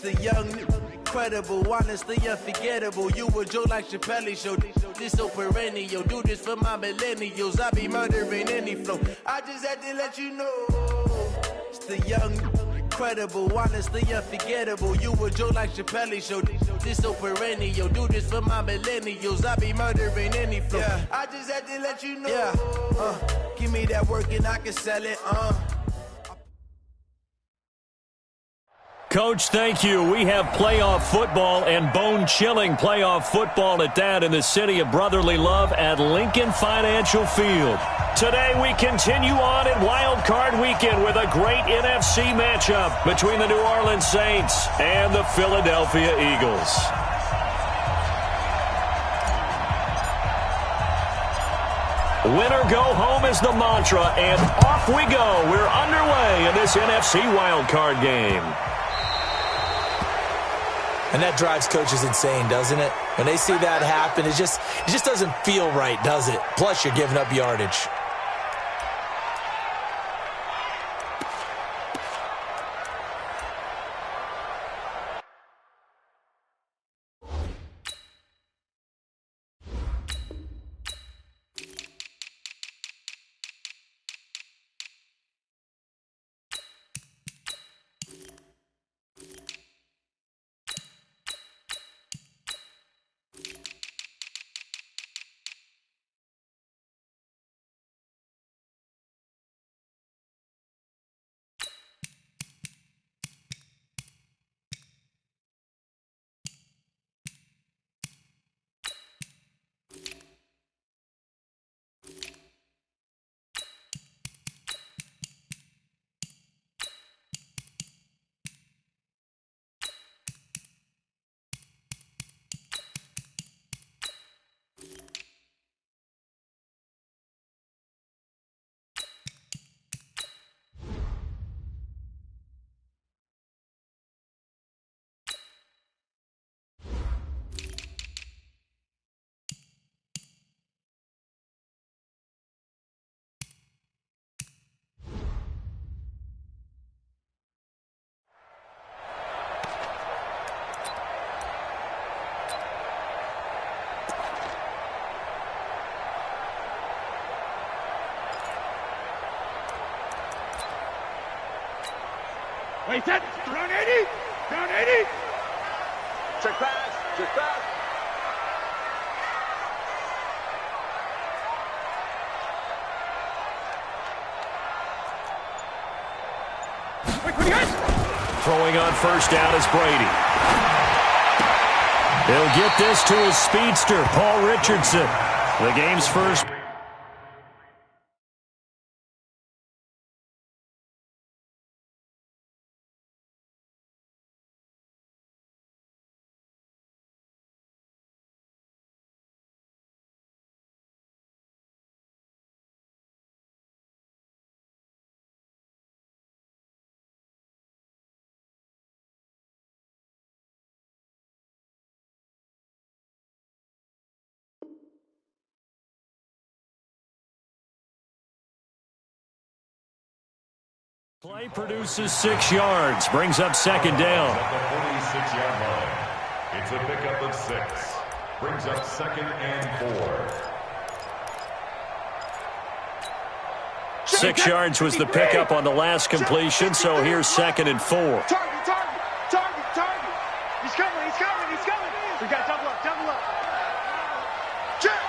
The young, incredible, honestly unforgettable. You a joke like Chappelle Show. This so perennial. Do this for my millennials. I be murdering any flow. I just had to let you know. It's the young, incredible, honestly unforgettable. You a joke like Chappelle Show. This so perennial. Do this for my millennials. I be murdering any flow. Yeah. I just had to let you know. Yeah. Give me that work and I can sell it. Coach, thank you. We have playoff football and bone-chilling playoff football at that in the city of brotherly love at Lincoln Financial Field. Today we continue on in Wild Card Weekend with a great NFC matchup between the New Orleans Saints and the Philadelphia Eagles. Winner go home is the mantra, and off we go. We're underway in this NFC Wild Card game. And that drives coaches insane, doesn't it? When they see that happen, it just doesn't feel right, does it? Plus, you're giving up yardage. Wait, set, down 80, down 80. Check pass, check pass. Throwing on first down is Brady. He'll get this to his speedster, Paul Richardson. The game's first. Play produces 6 yards, brings up second down. At the 46-yard line, it's a pickup of 6, brings up second and 4. 6 yards was the pickup on the last completion, so here's second and 4. Target. He's coming. We got double up. Check.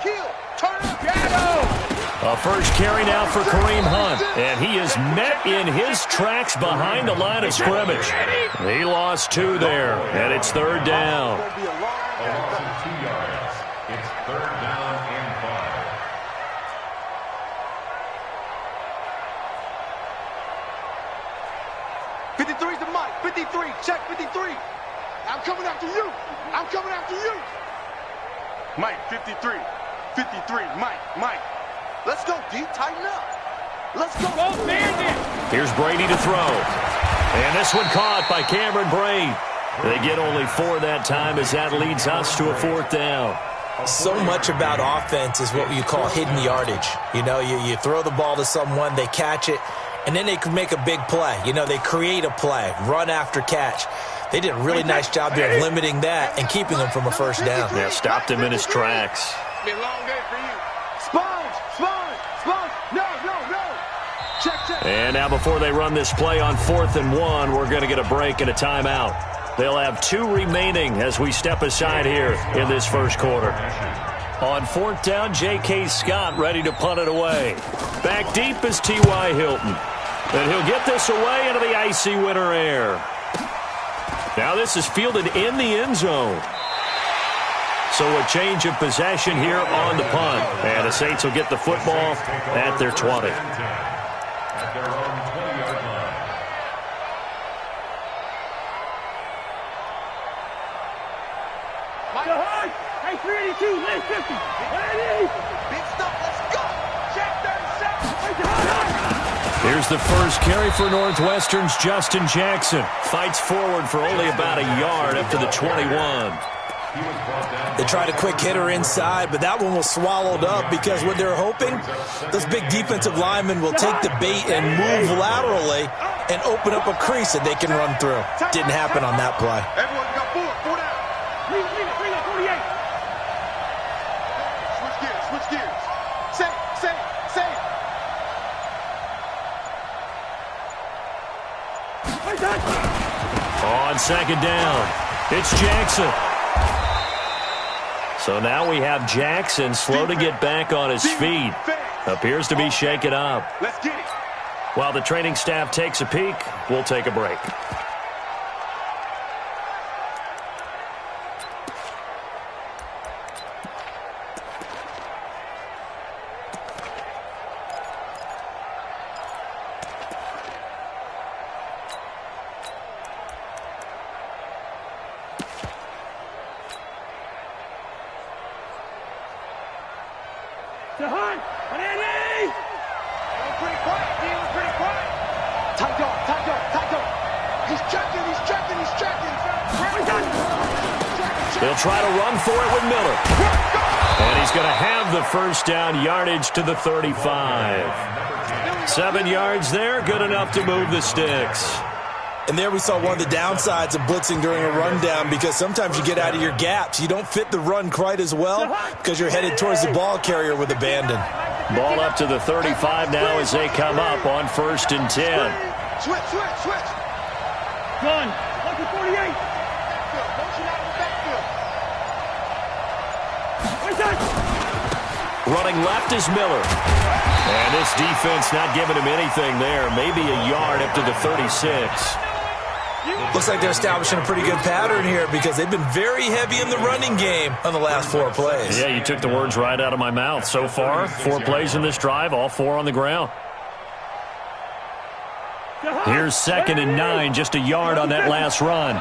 Kill. Turn up, Gatto. A first carry now for Kareem Hunt, and he is met in his tracks behind the line of scrimmage. He lost 2 there, and it's third down. A loss of 2 yards. It's third down and 5. 53's the mic. 53. Check 53. I'm coming after you. Mike, 53. Mike. Let's go, D. Tighten up. Let's go. Go, man. Here's Brady to throw. And this one caught by Cameron Braid. They get only 4 that time as that leads us to a fourth down. So much about offense is what you call hidden yardage. You know, you throw the ball to someone, they catch it, and then they can make a big play. You know, they create a play, run after catch. They did a really nice job there of limiting that and keeping him from a first down. Yeah, stopped him in his tracks. Be a long day for you. Sponge! No. Check. And now before they run this play on 4th and 1, we're going to get a break and a timeout. They'll have 2 remaining as we step aside here in this first quarter. On 4th down, J.K. Scott ready to punt it away. Back deep is T.Y. Hilton. And he'll get this away into the icy winter air. Now this is fielded in the end zone. So a change of possession here on the punt. And the Saints will get the football at their 20. At their own 20-yard line. Hey, 382, lane 50. Big stop, let's go. Check 37. Here's the first carry for Northwestern's Justin Jackson. Fights forward for only about a yard up to the 21. They tried a quick hitter inside, but that one was swallowed up because what they're hoping, those big defensive linemen will take the bait and move laterally and open up a crease that they can run through. Didn't happen on that play. Everyone got 4 down. Bring up 48. Switch gears. Say. On second down, it's Jackson. So now we have Jackson slow to get back on his feet. Appears to be shaken up. Let's get it. While the training staff takes a peek, we'll take a break. They'll try to run for it with Miller. And he's going to have the first down yardage to the 35. 7 yards there, good enough to move the sticks. And there we saw one of the downsides of blitzing during a rundown because sometimes you get out of your gaps. You don't fit the run quite as well because you're headed towards the ball carrier with abandon. Ball up to the 35 now as they come up on 1st and 10. Switch. Gun. Lucky 48. Running left is Miller. And this defense not giving him anything there. Maybe a yard up to the 36. Looks like they're establishing a pretty good pattern here because they've been very heavy in the running game on the last 4 plays. Yeah, you took the words right out of my mouth. So far, 4 plays in this drive, all 4 on the ground. Here's 2nd and 9, just a yard on that last run.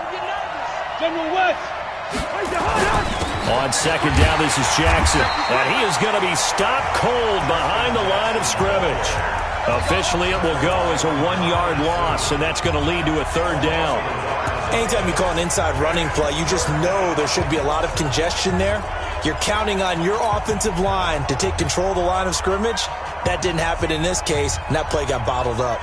On 2nd down, this is Jackson. And he is going to be stopped cold behind the line of scrimmage. Officially, it will go as a 1-yard loss, and that's going to lead to a 3rd down. Anytime you call an inside running play, you just know there should be a lot of congestion there. You're counting on your offensive line to take control of the line of scrimmage. That didn't happen in this case, and that play got bottled up.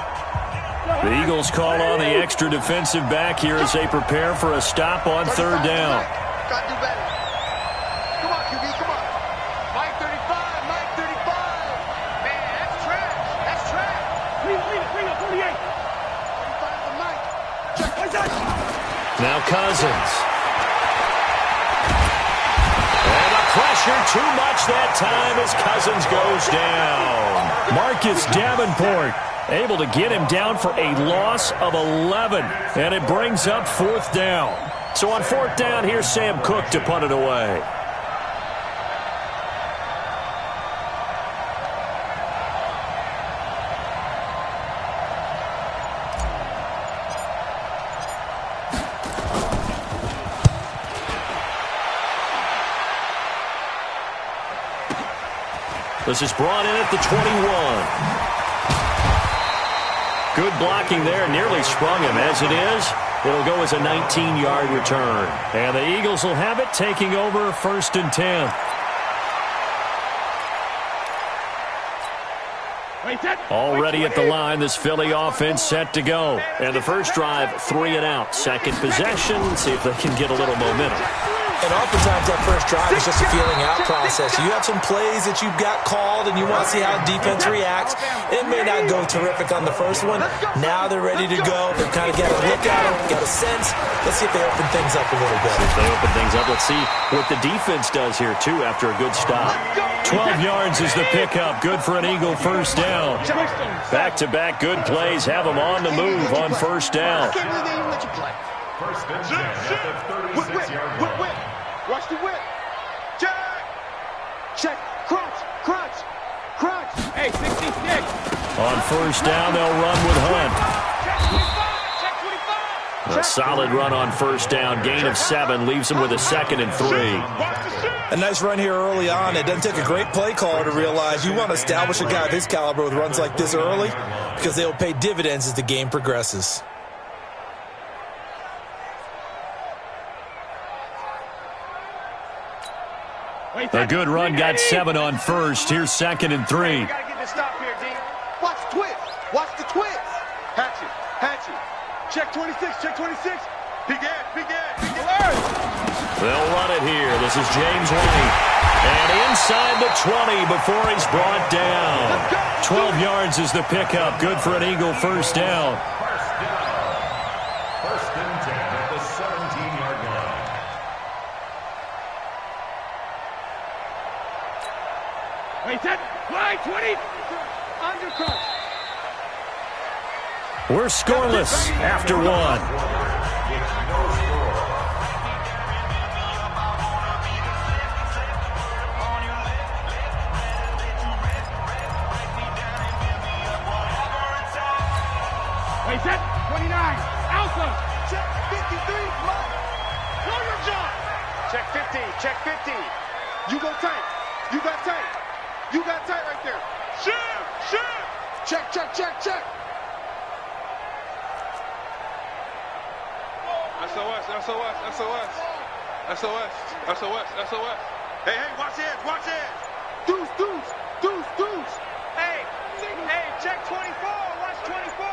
The Eagles call on the extra defensive back here as they prepare for a stop on 3rd down. Got to do better. Come on, QB, come on. Mike 35. Man, that's trash. Bring up 48. 35 to Mike. Check. Now Cousins. And the pressure too much that time as Cousins goes down. Marcus Davenport able to get him down for a loss of 11. And it brings up 4th down. So on 4th down, here's Sam Cook to punt it away. This is brought in at the 21. Good blocking there, nearly sprung him. As it is, it'll go as a 19-yard return. And the Eagles will have it, taking over 1st and 10. Already at the line, this Philly offense set to go. And the first drive, 3 and out. Second possession, see if they can get a little momentum. And oftentimes that first drive is just a feeling out process. You have some plays that you've got called and you want to see how defense reacts. It may not go terrific on the first one. Now they're ready to go. They've kind of got a look at them, got a sense. Let's see if they open things up a little bit. If they open things up, let's see what the defense does here, too, after a good stop. 12 yards is the pickup. Good for an Eagle first down. Back-to-back good plays have them on the move on first down. First and 10 at the 36-yard line. Watch the whip. Check. Check. Crunch. Crunch. Crunch. Hey, 66. On first down, they'll run with Hunt. Check 25. A solid run on first down. Gain of 7 leaves them with a 2nd and 3. A nice run here early on. It doesn't take a great play caller to realize you want to establish a guy of his caliber with runs like this early because they will pay dividends as the game progresses. A good run got 7 on first. Here's 2nd and 3. You gotta get the stop here, D. Watch the twist. Watch the twist. Hatchet. Hatchet. Check 26. Check 26. Big ass. Big ass. Big ass. They'll run it here. This is James White. And inside the 20 before he's brought down. 12 yards is the pickup. Good for an Eagle first down. First and 10 at the 17-yard line. Wait, set. Fly, 20. Undercut. We're scoreless after 1. It's no score. Wait, set. 29. Alpha. Check 53. Mike. Throw your jump. Check 50. Check 50. You go tight. You got tight. You got tight right there. Shoot. Shoot. Check, check, check, check. SOS, SOS, SOS. SOS, SOS, SOS. Hey, hey, watch the edge, watch the edge. Deuce, deuce, deuce, deuce. Hey, hey, check 24, watch 24.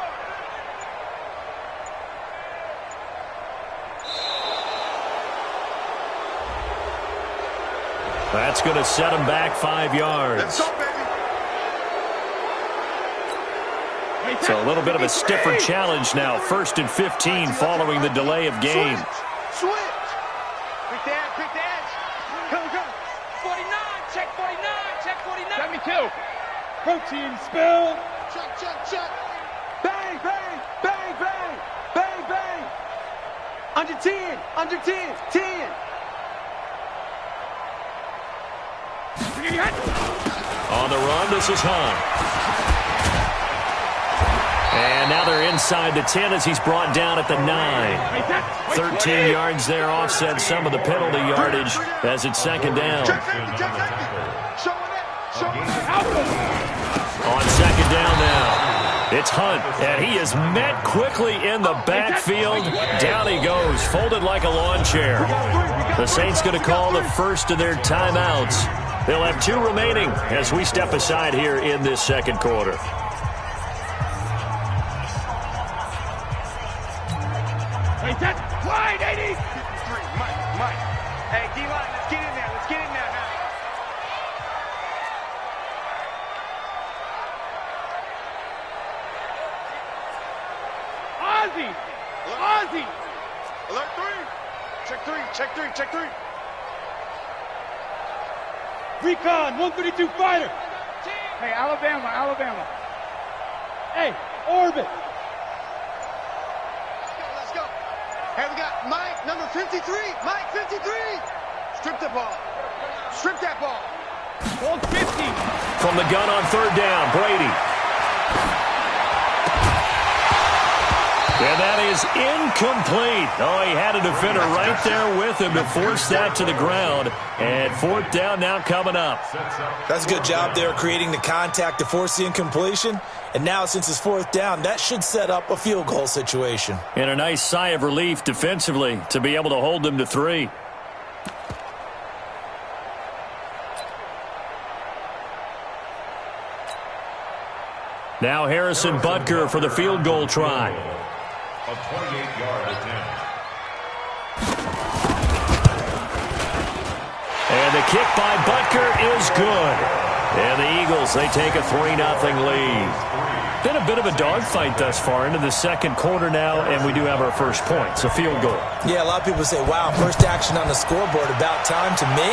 That's going to set him back 5 yards. Let's go, baby. So a little bit of a stiffer challenge now. 1st and 15 following the delay of game. Switch. Pick the edge, pick the edge. Come, come. 49, check 49, check 49. 72. Protein spill. Check, check, check. Bang, bang, bang, bang, bang, bang. Under 10, under 10, 10. On the run, this is Hunt. And now they're inside the 10 as he's brought down at the 9. 13 yards there, offset some of the penalty yardage as it's 2nd down. On 2nd down now, it's Hunt, and he is met quickly in the backfield. Down he goes, folded like a lawn chair. The Saints going to call the first of their timeouts. They'll have 2 remaining as we step aside here in this 2nd quarter. Wait, set. Wide, 80. Mike. Hey, D-line, let's get in there. Let's get in there now. Ozzy. Ozzy. Alert 3. Check 3, check 3, check 3. Recon, 132 fighter. Hey, Alabama, Alabama. Hey, orbit. Let's go. Hey, we got Mike, number 53. Mike, 53. Strip the ball. Strip that ball. Hold 50. From the gun on 3rd down, Brady. And that is incomplete. Oh, he had a defender right there with him to force that to the ground. And 4th down now coming up. That's a good job there creating the contact to force the incompletion. And now since it's 4th down, that should set up a field goal situation. And a nice sigh of relief defensively to be able to hold them to 3. Now Harrison Butker for the field goal try. A 28-yard attempt. And the kick by Butker is good. And the Eagles, they take a 3-0 lead. Been a bit of a dogfight thus far into the second quarter now, and we do have our first point. It's a field goal. Yeah, a lot of people say, wow, first action on the scoreboard, about time. To me,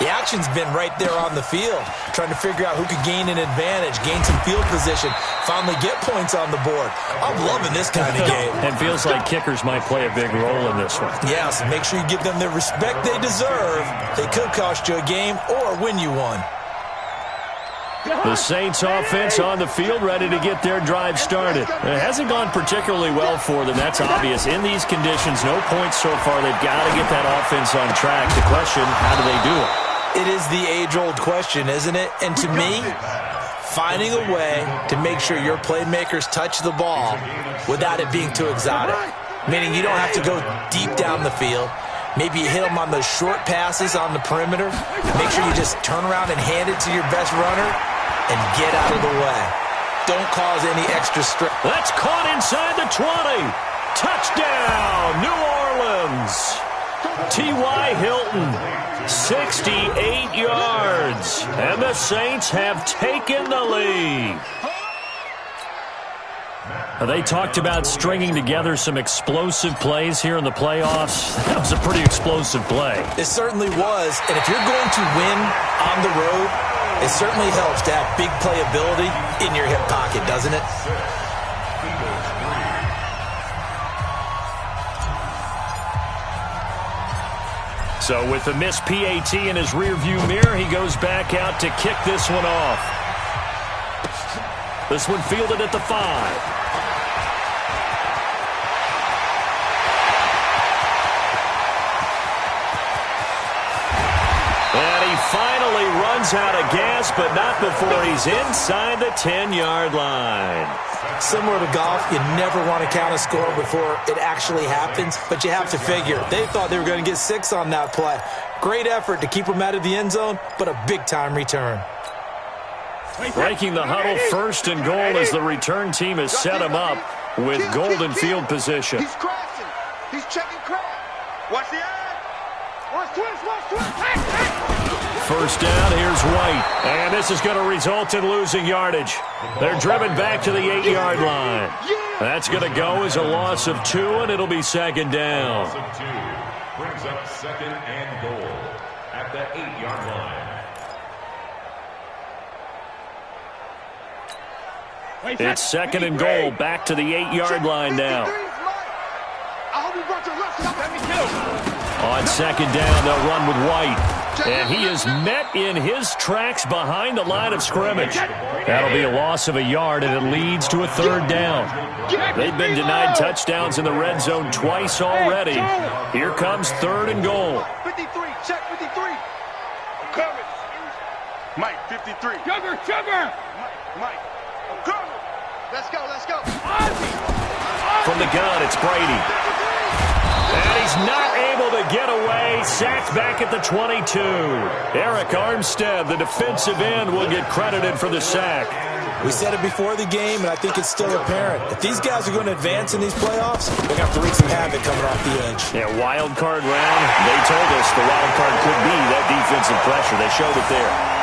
the action's been right there on the field, trying to figure out who could gain an advantage, gain some field position, finally get points on the board. I'm loving this kind of game. And feels like kickers might play a big role in this one. Yeah, so make sure you give them the respect they deserve. They could cost you a game or win you one. The Saints offense on the field, ready to get their drive started. It hasn't gone particularly well for them. That's obvious. In these conditions, no points so far. They've got to get that offense on track. The question, how do they do it? It is the age-old question, isn't it? And to me, finding a way to make sure your playmakers touch the ball without it being too exotic. Meaning you don't have to go deep down the field. Maybe you hit them on those short passes on the perimeter. Make sure you just turn around and hand it to your best runner and get out of the way. Don't cause any extra stress. That's caught inside the 20. Touchdown, New Orleans. T.Y. Hilton, 68 yards. And the Saints have taken the lead. They talked about stringing together some explosive plays here in the playoffs. That was a pretty explosive play. It certainly was. And if you're going to win on the road, it certainly helps to have big playability in your hip pocket, doesn't it? So with the missed PAT in his rearview mirror, he goes back out to kick this one off. This one fielded at the 5. And he finally runs out of gas, but not before he's inside the 10-yard line. Similar to golf, you never want to count a score before it actually happens, but you have to figure. They thought they were going to get 6 on that play. Great effort to keep them out of the end zone, but a big-time return. Breaking the huddle, first and goal as the return team has set him up with golden field position. He's crashing. He's checking crash. Watch the eye. Watch twist. Watch twist. First down, here's White. And this is going to result in losing yardage. They're driven back to the 8-yard line. That's going to go as a loss of 2, and it'll be second down. Loss of 2 brings up second and goal at the 8-yard line. It's second and goal, back to the 8-yard line now. On second down, they'll run with White. And he is met in his tracks behind the line of scrimmage. That'll be a loss of a yard, and it leads to a third down. They've been denied touchdowns in the red zone twice already. Here comes third and goal. 53, check 53. I'm coming. Mike, 53. Sugar. Mike, I'm coming. Let's go. From the gun, it's Brady. And he's not able to get away. Sacked back at the 22. Eric Armstead, the defensive end, will get credited for the sack. We said it before the game, and I think it's still apparent. If these guys are going to advance in these playoffs, they're going to have to wreak some havoc coming off the edge. Yeah, wild card round. They told us the wild card could be that defensive pressure. They showed it there.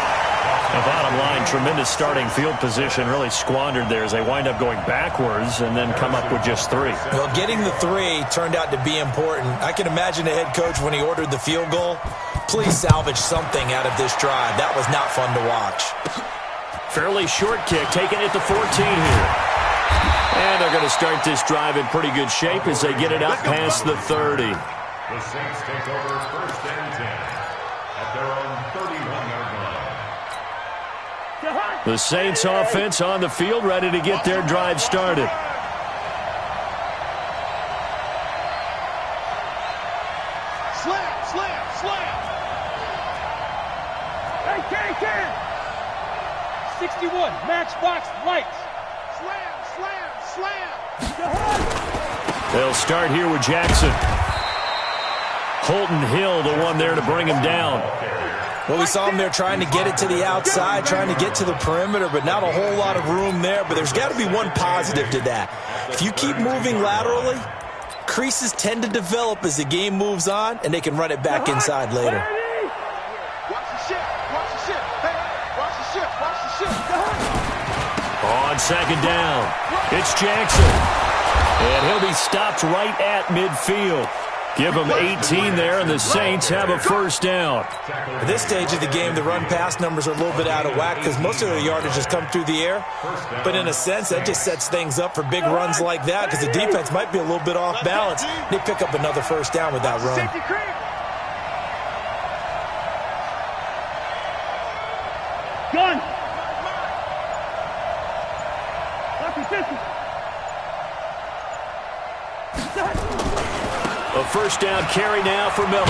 The bottom line, tremendous starting field position, really squandered there as they wind up going backwards and then come up with just 3. Well, getting the 3 turned out to be important. I can imagine the head coach when he ordered the field goal. Please salvage something out of this drive. That was not fun to watch. Fairly short kick, taken at the 14 here. And they're going to start this drive in pretty good shape as they get it out past the 30. The Saints take over first and 10 at their own 31-yard line. The Saints offense on the field, ready to get their drive started. Slam. Hey, 61, matchbox lights. Slam. They'll start here with Jackson. Holton Hill, the one there to bring him down. Well, we saw him there trying to get it to the outside, trying to get to the perimeter, but not a whole lot of room there. But there's got to be one positive to that. If you keep moving laterally, creases tend to develop as the game moves on, and they can run it back inside later. Watch the shit. Watch the shit. Hey, watch the shit. Watch the shit. On second down, it's Jackson. And he'll be stopped right at midfield. Give him 18 there, and the Saints have a first down. At this stage of the game, the run-pass numbers are a little bit out of whack because most of their yardage has come through the air. But in a sense, that just sets things up for big runs like that because the defense might be a little bit off balance. They pick up another first down with that run. Gun! A first down carry now for Miller.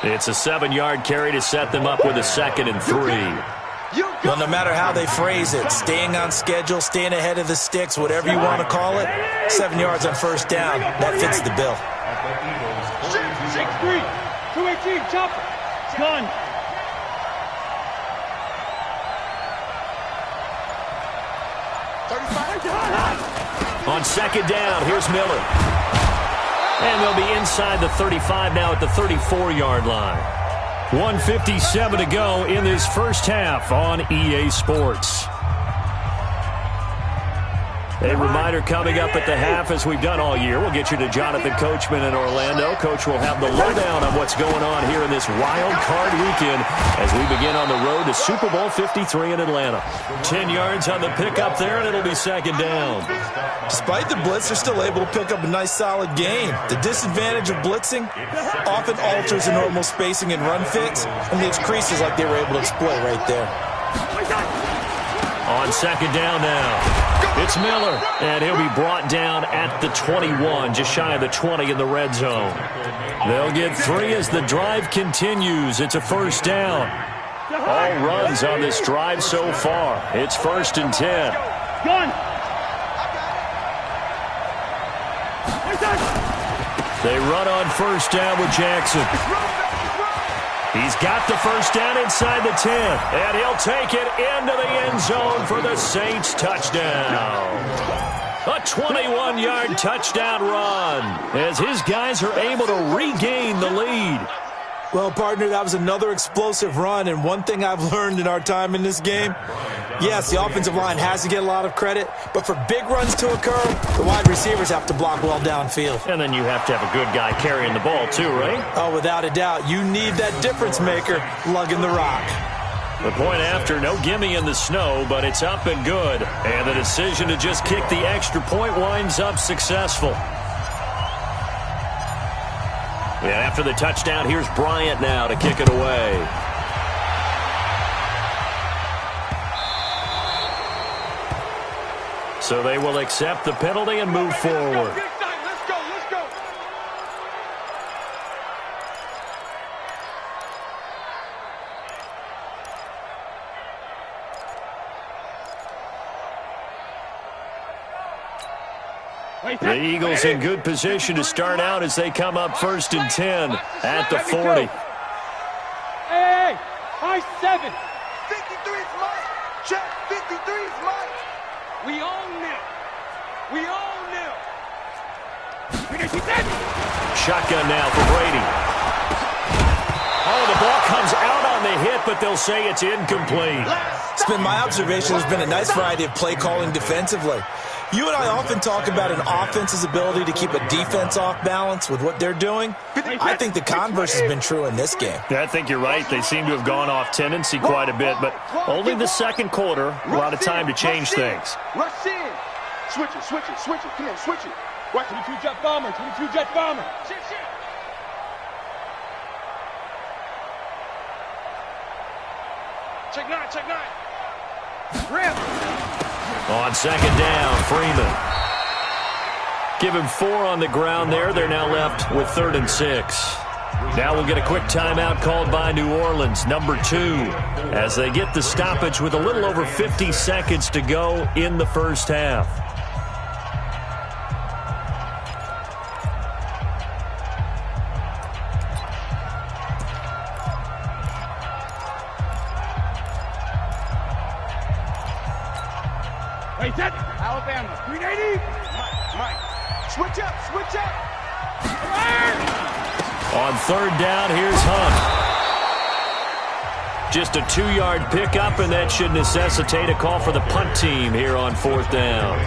It's a 7-yard carry to set them up with a 2nd and 3. Well, no matter how they phrase it, staying on schedule, staying ahead of the sticks, whatever you want to call it, 7 yards on first down, that fits the bill. 6-3, 218, chopper, gun. On second down, here's Miller. And they'll be inside the 35 now at the 34-yard line. 1:57 to go in this first half on EA Sports. A reminder coming up at the half, as we've done all year. We'll get you to Jonathan Coachman in Orlando. Coach will have the lowdown on what's going on here in this wild card weekend as we begin on the road to Super Bowl 53 in Atlanta. 10 yards on the pickup there, and it'll be second down. Despite the blitz, they're still able to pick up a nice, solid gain. The disadvantage of blitzing often alters the normal spacing and run fits and leaves creases like they were able to exploit right there. On second down now, it's Miller, and he'll be brought down at the 21, just shy of the 20 in the red zone. They'll get 3 as the drive continues. It's a first down. All runs on this drive so far. It's 1st and 10. Gun. They run on first down with Jackson. He's got the first down inside the 10, and he'll take it into the end zone for the Saints touchdown. A 21-yard touchdown run as his guys are able to regain the lead. Well, partner, that was another explosive run, and one thing I've learned in our time in this game, yes, the offensive line has to get a lot of credit, but for big runs to occur, the wide receivers have to block well downfield. And then you have to have a good guy carrying the ball too, right? Oh, without a doubt. You need that difference maker lugging the rock. The point after, no gimme in the snow, but it's up and good. And the decision to just kick the extra point winds up successful. And after the touchdown, here's Bryant now to kick it away. So they will accept the penalty and move forward. Let's go. The Eagles in good position to start out as they come up 1st and 10 at the 40. Hey, high 7. 53's Mike. Check. 53's Mike. We own now. Shotgun now for Brady. Oh, the ball comes out on the hit, but they'll say it's incomplete. It's been my observation there's been a nice variety of play calling defensively. You and I often talk about an offense's ability to keep a defense off balance with what they're doing. I think the converse has been true in this game. I think you're right. They seem to have gone off tendency quite a bit, but only the second quarter, a lot of time to change things. Rush in. Switch it. Come on, switch it. Watch 22 jet bomber. Shit. Check 9. Ramp. On second down, Freeman. Give him 4 on the ground there. They're now left with 3rd and 6. Now we'll get a quick timeout called by New Orleans, number 2, as they get the stoppage with a little over 50 seconds to go in the first half. Wait, set. Alabama. 380. Mike. Switch up. Switch up. On third down, here's Hunt. Just a 2-yard pickup, and that should necessitate a call for the punt team here on fourth down.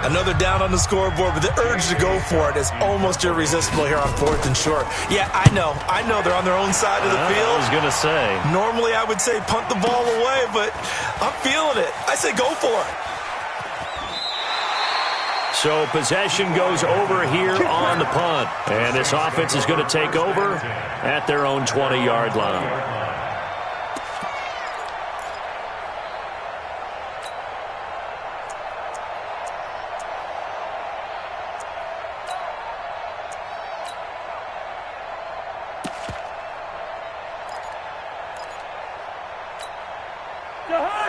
Another down on the scoreboard, but the urge to go for it is almost irresistible here on fourth and short. Yeah, I know they're on their own side of the field. I was going to say. Normally I would say punt the ball away, but I'm feeling it. I say go for it. So possession goes over here on the punt, and this offense is going to take over at their own 20-yard line.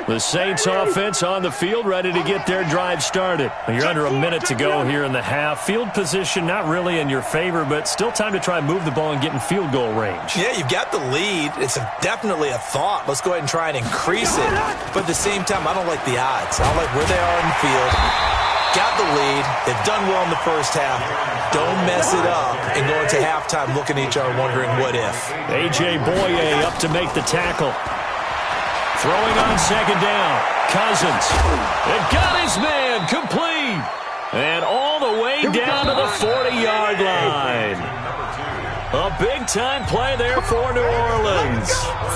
The Saints offense on the field, ready to get their drive started. You're under a minute to go here in the half. Field position not really in your favor, but still time to try and move the ball and get in field goal range. Yeah, you've got the lead. It's definitely a thought. Let's go ahead and try and increase it. But at the same time, I don't like the odds. I don't like where they are in the field. Got the lead. They've done well in the first half. Don't mess it up and go into halftime looking at each other wondering what if. A.J. Boye up to make the tackle. Throwing on second down. Cousins. It got his man complete. And all the way down to the 40-yard line. A big-time play there for New Orleans.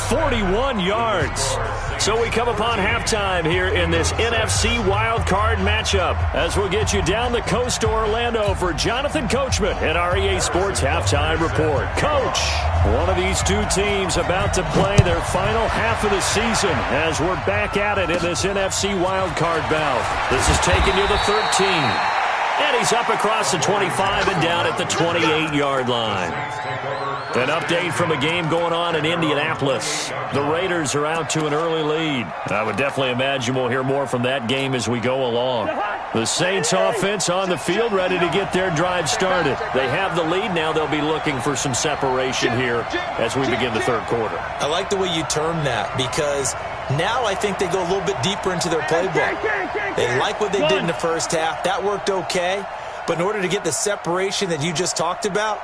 41 yards. So we come upon halftime here in this NFC wildcard matchup as we'll get you down the coast to Orlando for Jonathan Coachman at our EA Sports Halftime Report. Coach, one of these two teams about to play their final half of the season as we're back at it in this NFC wildcard bout. This is taking you to 13. And he's up across the 25 and down at the 28-yard line. An update from a game going on in Indianapolis. The Raiders are out to an early lead. I would definitely imagine we'll hear more from that game as we go along. The Saints offense on the field ready to get their drive started. They have the lead. Now they'll be looking for some separation here as we begin the third quarter. I like the way you term that because now I think they go a little bit deeper into their playbook. They like what they did in the first half. That worked okay. But in order to get the separation that you just talked about,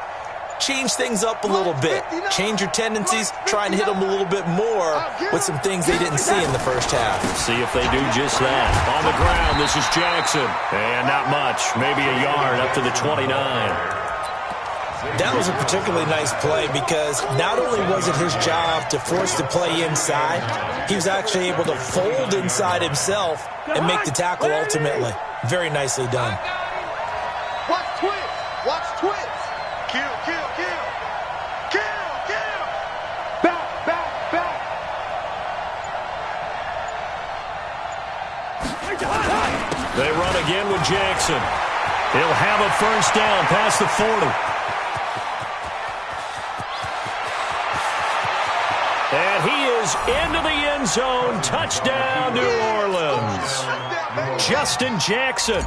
change things up a little bit. Change your tendencies. Try and hit them a little bit more with some things they didn't see in the first half. See if they do just that. On the ground, this is Jackson. And not much. Maybe a yard up to the 29. That was a particularly nice play because not only was it his job to force the play inside, he was actually able to fold inside himself and make the tackle ultimately. Very nicely done. Watch twins. Watch twins. Kill, kill, kill. Kill, kill. Back, back, back. They run again with Jackson. He'll have a first down past the 40. And he is into the end zone. Touchdown, New Orleans. Justin Jackson,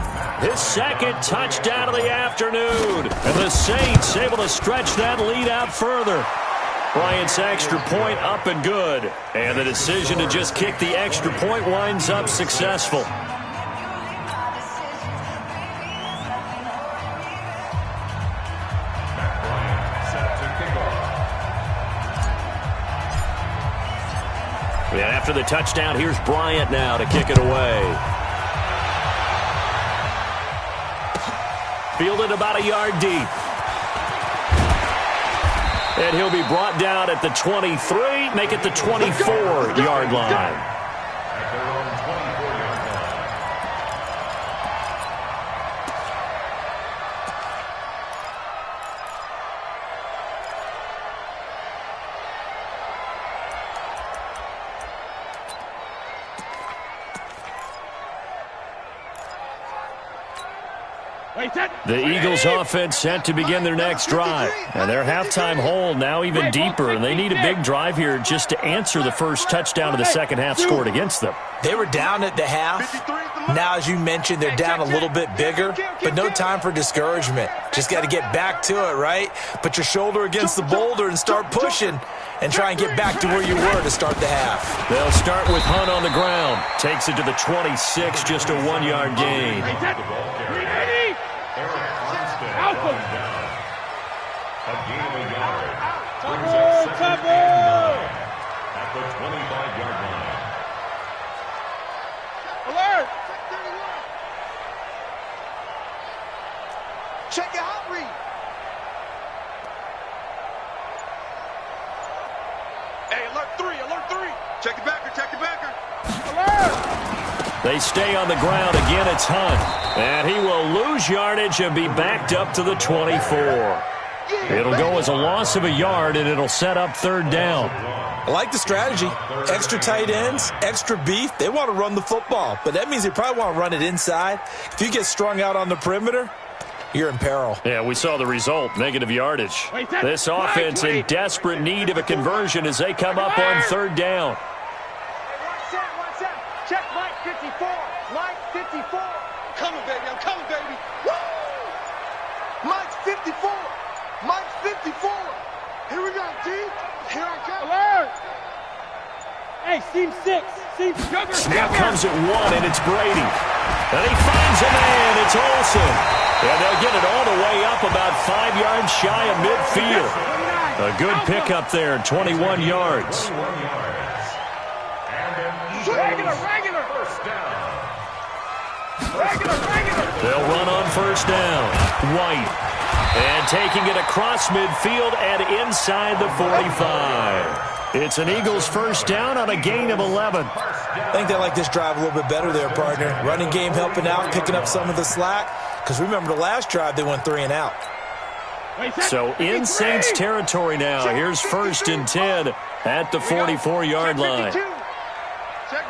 his second touchdown of the afternoon. And the Saints able to stretch that lead out further. Bryant's extra point up and good. And the decision to just kick the extra point winds up successful. And after the touchdown, here's Bryant now to kick it away. Fielded about a yard deep. And he'll be brought down at the 23, make it the 24-yard line. The Eagles offense set to begin their next drive. And their halftime hole now even deeper. And they need a big drive here just to answer the first touchdown of the second half scored against them. They were down at the half. Now, as you mentioned, they're down a little bit bigger, but no time for discouragement. Just got to get back to it, right? Put your shoulder against the boulder and start pushing and try and get back to where you were to start the half. They'll start with Hunt on the ground. Takes it to the 26, just a 1-yard gain. A gain of a yard. Brings up second and 9 at the 25-yard line. Alert! Check your hot read. Hey, alert 3, alert 3. Check your backer, check your backer. Alert! They stay on the ground. Again, it's Hunt. And he will lose yardage and be backed up to the 24. It'll go as a loss of a yard, and it'll set up third down. I like the strategy. Extra tight ends, extra beef. They want to run the football, but that means they probably want to run it inside. If you get strung out on the perimeter, you're in peril. Yeah, we saw the result, negative yardage. This offense in desperate need of a conversion as they come up on third down. Watch out. Check Mike 54. Mike 54. Coming, baby. I'm coming, baby. Woo! Mike's 54. Mike's 54. Here we go, G. Here I come. Alert! Hey, seam 6. Seam sugar. Snap comes at 1, and it's Brady. And he finds a man. It's Olsen. And they'll get it all the way up about 5 yards shy of midfield. A good pickup there, 21 yards. Regular. First down. Regular. They'll run on first down. White. And taking it across midfield and inside the 45. It's an Eagles first down on a gain of 11. I think they like this drive a little bit better there, partner. Running game helping out, picking up some of the slack. Because remember the last drive, they went 3 and out. So in Saints territory now. Here's first and 10 at the 44-yard line. Check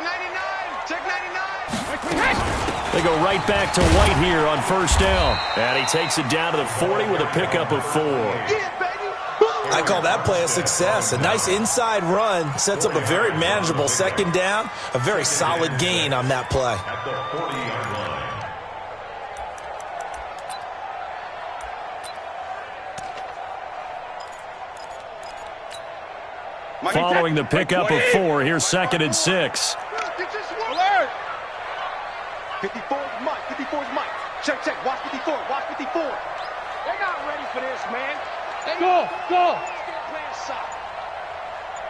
99. Check 99. They go right back to White here on first down. And he takes it down to the 40 with a pickup of 4. I call that play a success. A nice inside run sets up a very manageable second down. A very solid gain on that play. At the 40-yard line. Following the pickup of 4, here's second and 6. Alert! 54 is Mike. 54 is Mike. Check. Watch 54. Watch 54. They're not ready for this, man. Go. They're playing soccer.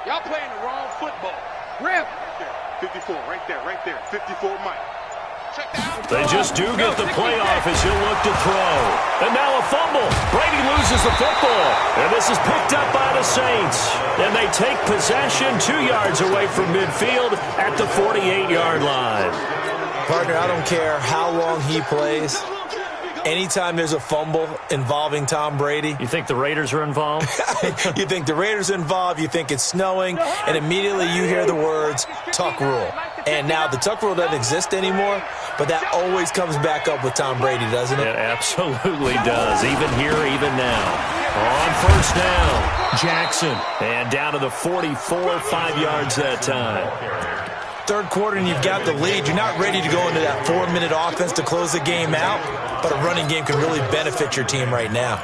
Y'all playing the wrong football. Rip. 54, right there. 54 Mike. Check that out. They just do get the playoff as he'll look to throw. And now a fumble. Brady loses the football. And this is picked up by the Saints. And they take possession 2 yards away from midfield at the 48-yard line. Partner, I don't care how long he plays. Anytime there's a fumble involving Tom Brady. You think the Raiders are involved? You think the Raiders are involved, you think it's snowing, and immediately you hear the words, tuck rule. And now the tuck rule doesn't exist anymore, but that always comes back up with Tom Brady, doesn't it? It absolutely does, even here, even now. On first down, Jackson. And down to the 44, 5 yards that time. Third quarter and you've got the lead. You're not ready to go into that 4-minute offense to close the game out, but a running game can really benefit your team right now.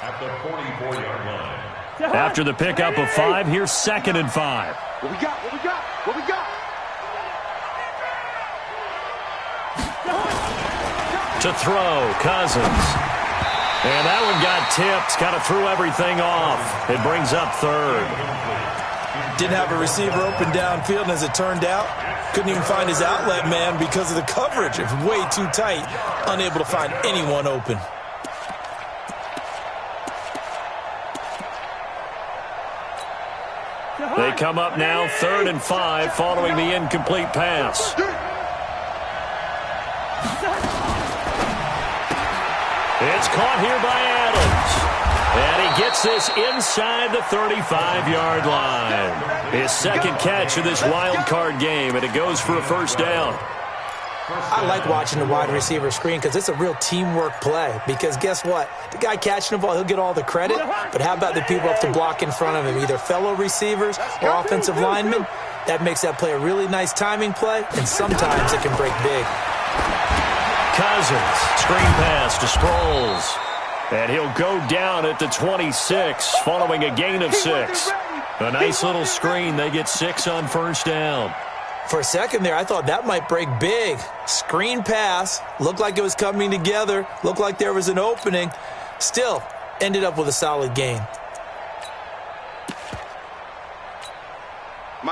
At the 44-yard line. After the pickup of 5, here's second and 5. What we got? To throw, Cousins. And that one got tipped, kind of threw everything off. It brings up third. Didn't have a receiver open downfield, and as it turned out, couldn't even find his outlet man because of the coverage. It was way too tight, unable to find anyone open. They come up now, third and 5, following the incomplete pass. It's caught here by Adams. And he gets this inside the 35-yard line. His second catch of this wild card game, and it goes for a first down. I like watching the wide receiver screen because it's a real teamwork play. Because guess what? The guy catching the ball, he'll get all the credit. But how about the people up to block in front of him, either fellow receivers or offensive linemen? That makes that play a really nice timing play, and sometimes it can break big. Cousins, screen pass to Sproles. And he'll go down at the 26 following a gain of 6. A nice little screen. They get 6 on first down. For a second there, I thought that might break big. Screen pass. Looked like it was coming together. Looked like there was an opening. Still, ended up with a solid gain.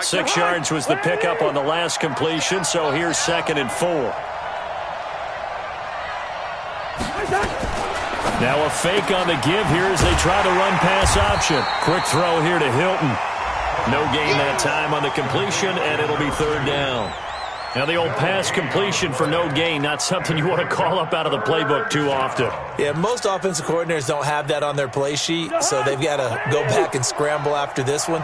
6 yards was the pickup on the last completion, so here's 2nd and 4. Now a fake on the give here as they try to run pass option. Quick throw here to Hilton. No gain that time on the completion, and it'll be 3rd down. Now the old pass completion for no gain, not something you want to call up out of the playbook too often. Yeah, most offensive coordinators don't have that on their play sheet, so they've got to go back and scramble after this one.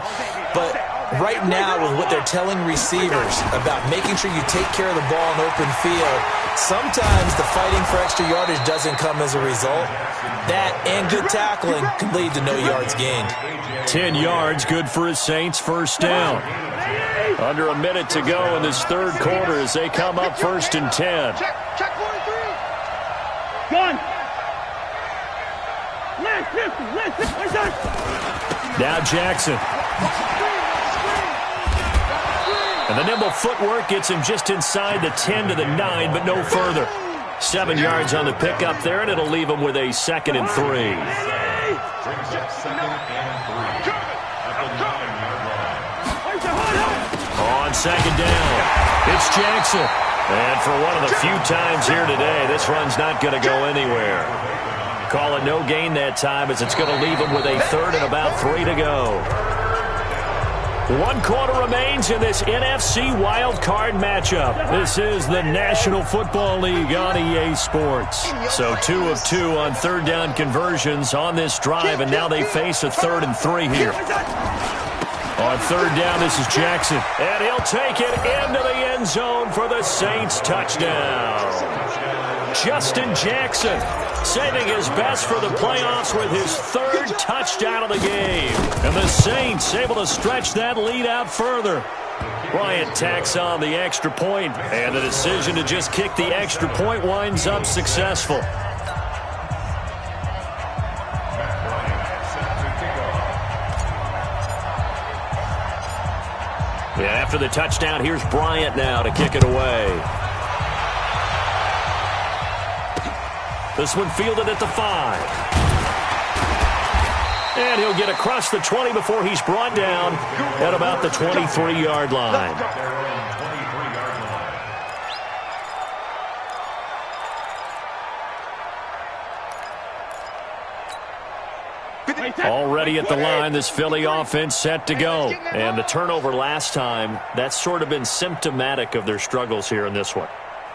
But right now, with what they're telling receivers about making sure you take care of the ball in open field, sometimes the fighting for extra yardage doesn't come as a result. That and good tackling can lead to no yards gained. 10 yards, good for his Saints, first down. Under a minute to go in this 3rd quarter as they come up 1st and 10. Check 43. Gun. Now Jackson. And the nimble footwork gets him just inside the 10 to the 9, but no further. 7 yards on the pickup there, and it'll leave him with a 2nd and 3. Brings up 2nd and 3 at the 9-yard line. On 2nd down, it's Jackson. And for one of the few times here today, this run's not going to go anywhere. Call it no gain that time as it's going to leave him with a 3rd and about 3 to go. 1 quarter remains in this NFC Wild Card matchup. This is the National Football League on EA Sports. So 2 of 2 on 3rd down conversions on this drive, and now they face a 3rd and 3 here. On 3rd down, this is Jackson. And he'll take it into the end zone for the Saints touchdown. Justin Jackson saving his best for the playoffs with his 3rd touchdown of the game. And the Saints able to stretch that lead out further. Bryant tacks on the extra point, and the decision to just kick the extra point winds up successful. Yeah, after the touchdown, here's Bryant now to kick it away. This one fielded at the 5. And he'll get across the 20 before he's brought down at about the 23-yard line. Already at the line, this Philly offense set to go. And the turnover last time, that's sort of been symptomatic of their struggles here in this one.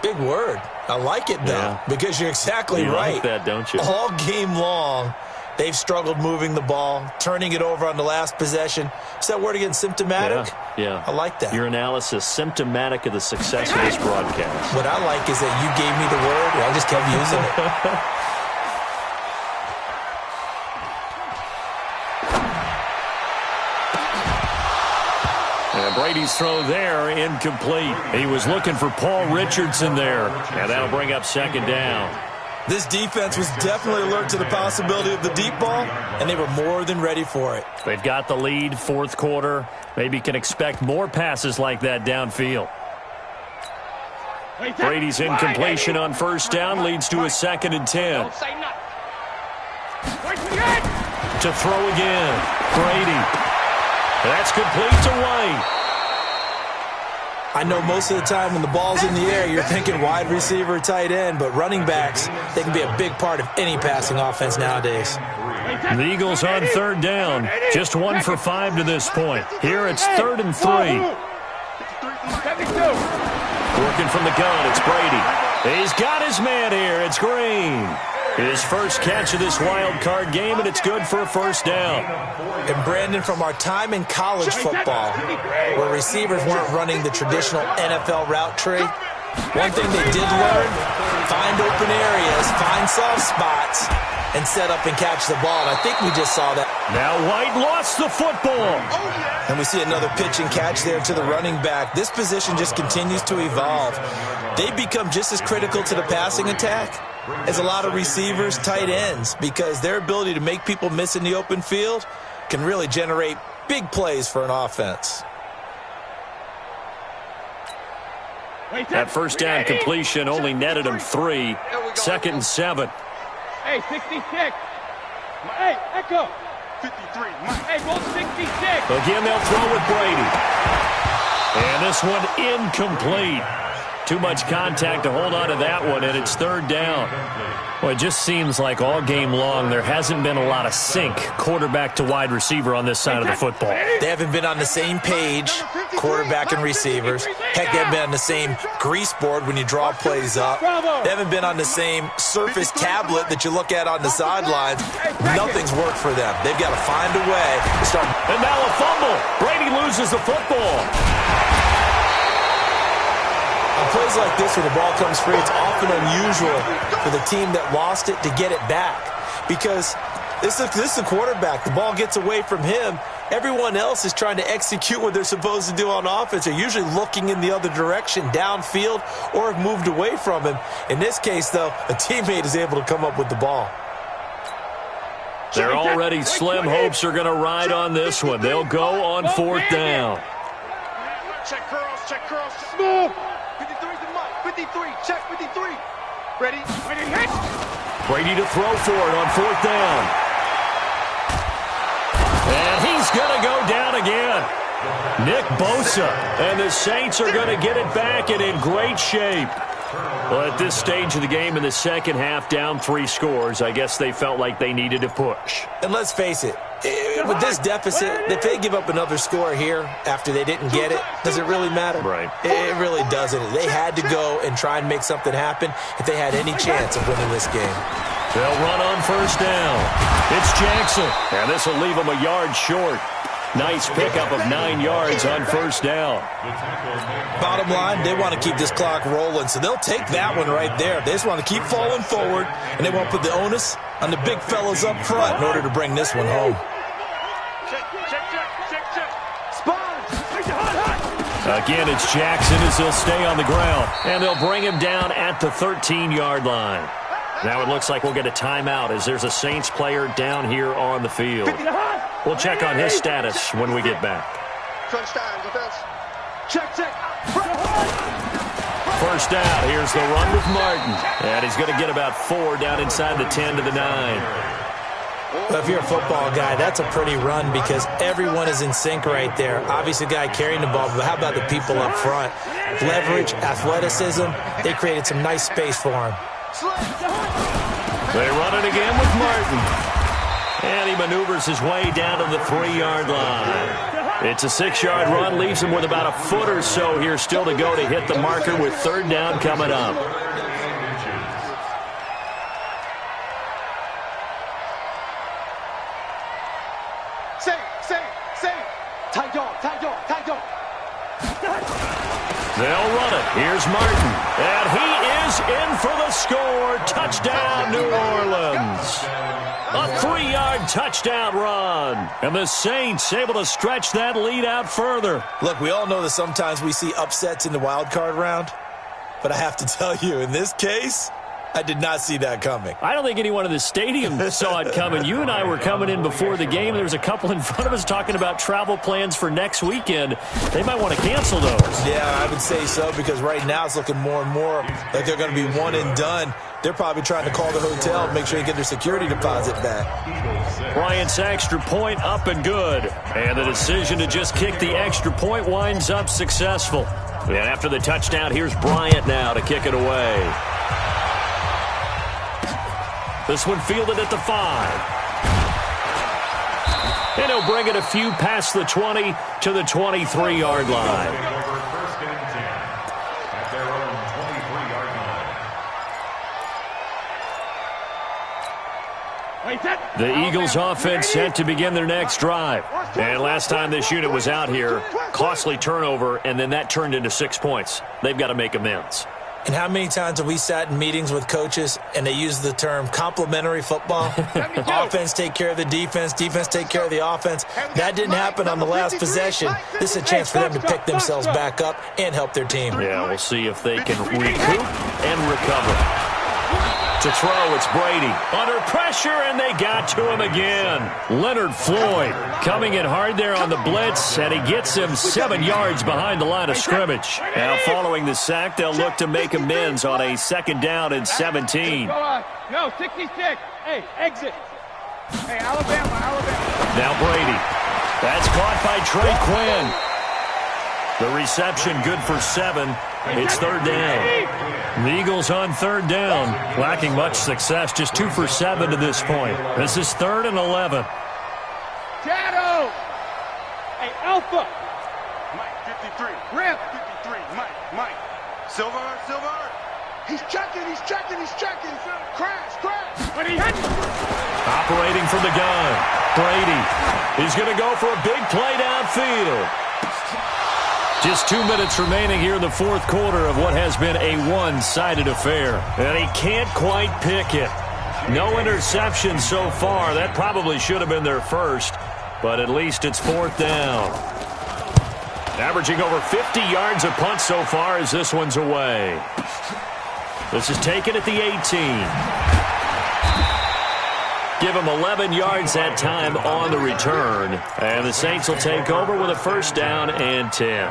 Big word. I like it, though, because you're exactly right. You like that, don't you? All game long, they've struggled moving the ball, turning it over on the last possession. Is that word again, symptomatic? Yeah. I like that. Your analysis, symptomatic of the success of this broadcast. What I like is that you gave me the word, and I just kept using it. Brady's throw there, incomplete. He was looking for Paul Richardson there, and that'll bring up 2nd down. This defense was definitely alert to the possibility of the deep ball, and they were more than ready for it. They've got the lead, 4th quarter. Maybe can expect more passes like that downfield. Brady's incompletion on 1st down leads to a 2nd and 10. To throw again, Brady. That's complete to White. I know most of the time when the ball's in the air, you're thinking wide receiver, tight end, but running backs, they can be a big part of any passing offense nowadays. The Eagles on 3rd down, just 1 for 5 to this point. Here it's 3rd and 3. Working from the gun, it's Brady. He's got his man here, it's Green. His first catch of this wild card game, and it's good for a 1st down. And Brandon, from our time in college football, where receivers weren't running the traditional NFL route tree, One thing they did learn, find open areas, find soft spots, and set up and catch the ball. And I think we just saw that. Now White lost the football. And we see another pitch and catch there to the running back. This position just continues to evolve. They become just as critical to the passing attack as a lot of receivers, tight ends, because their ability to make people miss in the open field can really generate big plays for an offense. That first down completion only netted him 3. 2nd and 7. Hey, 66. Hey, Echo. 53. Hey, go 66. Again, they'll throw with Brady. And this one incomplete. Too much contact to hold on to that one, and it's 3rd down. Well, it just seems like all game long there hasn't been a lot of sync quarterback to wide receiver on this side of the football. They haven't been on the same page, quarterback and receivers. Heck, they haven't been on the same grease board when you draw plays up. They haven't been on the same surface tablet that you look at on the sidelines. Nothing's worked for them. They've got to find a way to start. And now a fumble. Brady loses the football. On plays like this, when the ball comes free, it's often unusual for the team that lost it to get it back. Because this is the quarterback. The ball gets away from him. Everyone else is trying to execute what they're supposed to do on offense. They're usually looking in the other direction, downfield, or have moved away from him. In this case, though, a teammate is able to come up with the ball. Their already slim hopes are going to ride on this one. They'll go on 4th down. Check curls, check curls. Smooth. 53's the mic. 53. Check 53. Ready? Ready, hit. Brady to throw for it on 4th down. And he's going to go down again. Nick Bosa. And the Saints are going to get it back and in great shape. Well, at this stage of the game in the second half, down 3 scores, I guess they felt like they needed to push. And let's face it, with this deficit, if they give up another score here after they didn't get it, does it really matter? Right. It really doesn't. They had to go and try and make something happen if they had any chance of winning this game. They'll run on 1st down. It's Jackson, and this will leave them a yard short. Nice pickup of 9 yards on 1st down. Bottom line, they want to keep this clock rolling, so they'll take that one right there. They just want to keep falling forward, and they won't put the onus on the big fellas up front in order to bring this one home. Again, it's Jackson as he'll stay on the ground, and they'll bring him down at the 13-yard line. Now it looks like we'll get a timeout as there's a Saints player down here on the field. We'll check on his status when we get back. Crunch time, defense. Check, check. 1st down. Here's the run with Martin. And he's going to get about 4 down inside the 10 to the 9. Well, if you're a football guy, that's a pretty run because everyone is in sync right there. Obviously, the guy carrying the ball, but how about the people up front? Leverage, athleticism, they created some nice space for him. They run it again with Martin. And he maneuvers his way down to the 3-yard line. It's a 6-yard run, leaves him with about a foot or so here still to go to hit the marker with 3rd down coming up. They'll run it. Here's Martin. And he is in for the score. Touchdown, New Orleans. A 3-yard touchdown run. And the Saints able to stretch that lead out further. Look, we all know that sometimes we see upsets in the wild card round. But I have to tell you, in this case, I did not see that coming. I don't think anyone in the stadium saw it coming. You and I were coming in before the game. There was a couple in front of us talking about travel plans for next weekend. They might want to cancel those. Yeah, I would say so because right now it's looking more and more like they're going to be one and done. They're probably trying to call the hotel and make sure they get their security deposit back. Bryant's extra point up and good. And the decision to just kick the extra point winds up successful. And after the touchdown, here's Bryant now to kick it away. This one fielded at the 5. And he'll bring it a few past the 20 to the 23-yard line. First and 10 at their own 23-yard line. The Eagles offense set to begin their next drive. And last time this unit was out here, costly turnover, and then that turned into 6 points. They've got to make amends. And how many times have we sat in meetings with coaches and they use the term complementary football? Offense take care of the defense, defense take care of the offense. That didn't happen on the last possession. This is a chance for them to pick themselves back up and help their team. Yeah, we'll see if they can recoup and recover. To throw, it's Brady. Under pressure, and they got to him again. Leonard Floyd coming in hard there on the blitz, and he gets him 7 yards behind the line of scrimmage. Now, following the sack, they'll look to make amends on a 2nd down and 17. No, 66. Hey, exit. Hey, Alabama. Now Brady. That's caught by Trey Quinn. The reception good for 7. It's 3rd down. The Eagles on 3rd down. Lacking much success. Just 2 for 7 to this point. This is 3rd and 11. Shadow. Hey, Alpha. Mike, 53. Rip. 53. Mike. Silver. He's checking. Crash. When he hits. Operating from the gun. Brady. He's going to go for a big play downfield. Just 2 minutes remaining here in the 4th quarter of what has been a one-sided affair. And he can't quite pick it. No interception so far. That probably should have been their first. But at least it's 4th down. Averaging over 50 yards a punt so far as this one's away. This is taken at the 18. Give him 11 yards that time on the return. And the Saints will take over with a 1st down and 10.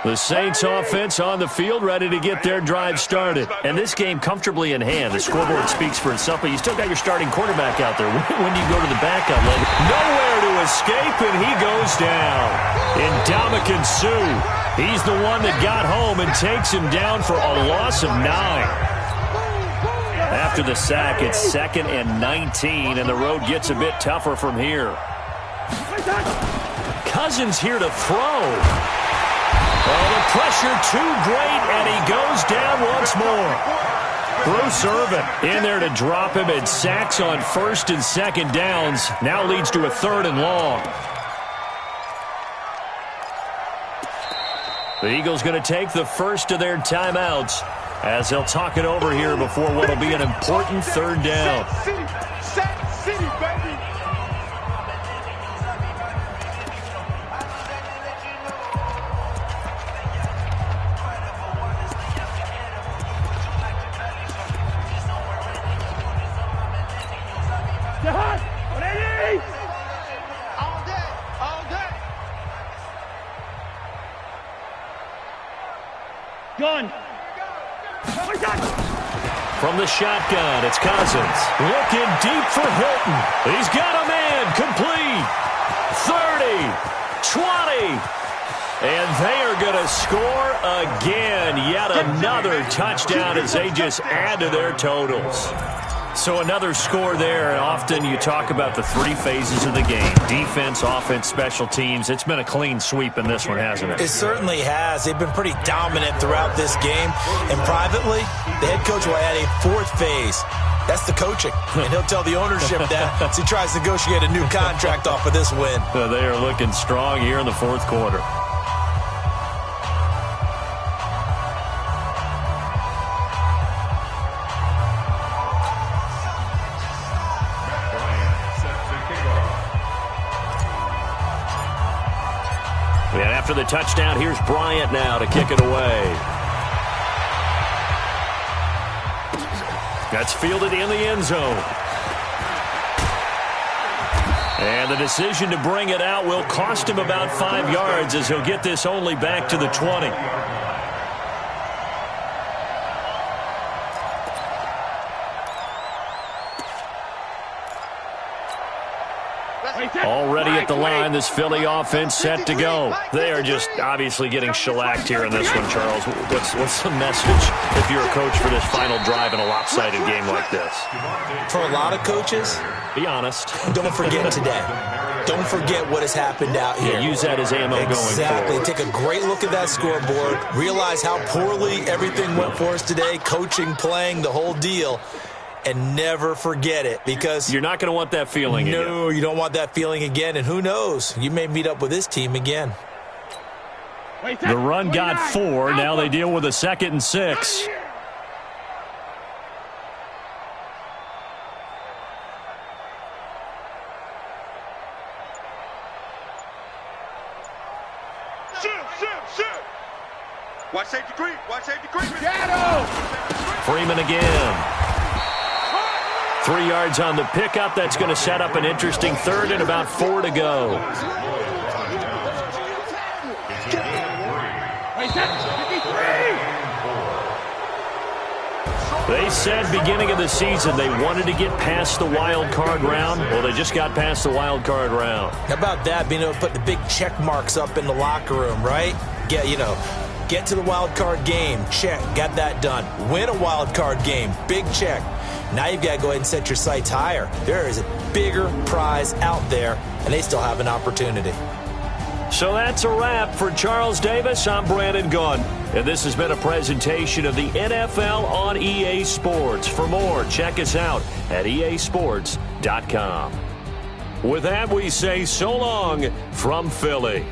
The Saints offense on the field ready to get their drive started. And this game comfortably in hand. The scoreboard speaks for itself, but you still got your starting quarterback out there. When do you go to the backup? Nowhere to escape, and he goes down. Ndamukong Suh. He's the one that got home and takes him down for a loss of 9. After the sack, it's 2nd and 19, and the road gets a bit tougher from here. Cousins here to throw. Oh, the pressure too great, and he goes down once more. Bruce Irvin in there to drop him, and sacks on 1st and 2nd downs. Now leads to a 3rd and long. The Eagles going to take the first of their timeouts as they'll talk it over here before what will be an important 3rd down. Sack City, baby. All day. Gun. From the shotgun, it's Cousins. Looking deep for Hilton. He's got a man. Complete. 30. 20. And they are going to score again. Yet another touchdown as they just add to their totals. So another score there, and often you talk about the 3 phases of the game. Defense, offense, special teams. It's been a clean sweep in this one, hasn't it? It certainly has. They've been pretty dominant throughout this game. And privately, the head coach will add a 4th phase. That's the coaching. And he'll tell the ownership that as he tries to negotiate a new contract off of this win. They are looking strong here in the 4th quarter. And after the touchdown, here's Bryant now to kick it away. That's fielded in the end zone. And the decision to bring it out will cost him about 5 yards as he'll get this only back to the 20. Already at the line, this Philly offense set to go. They are just obviously getting shellacked here in this one, Charles. What's the message if you're a coach for this final drive in a lopsided game like this? For a lot of coaches, be honest. Don't forget today. Don't forget what has happened out here. Yeah, use that as ammo going forward. Exactly. Take a great look at that scoreboard. Realize how poorly everything went for us today. Coaching, playing, the whole deal. And never forget it, because you're not going to want that feeling again. No, you don't want that feeling again. And who knows? You may meet up with this team again. The run got 4. Now they deal with a 2nd and 6. Watch safety green. Watch safety green. Freeman again. 3 yards on the pickup. That's going to set up an interesting 3rd and about 4 to go. They said beginning of the season they wanted to get past the wild card round. Well, they just got past the wild card round. How about that, being able to put the big check marks up in the locker room, right? Get to the wild card game, check, got that done. Win a wild card game, big check. Now you've got to go ahead and set your sights higher. There is a bigger prize out there, and they still have an opportunity. So that's a wrap for Charles Davis. I'm Brandon Gunn, and this has been a presentation of the NFL on EA Sports. For more, check us out at easports.com. With that, we say so long from Philly.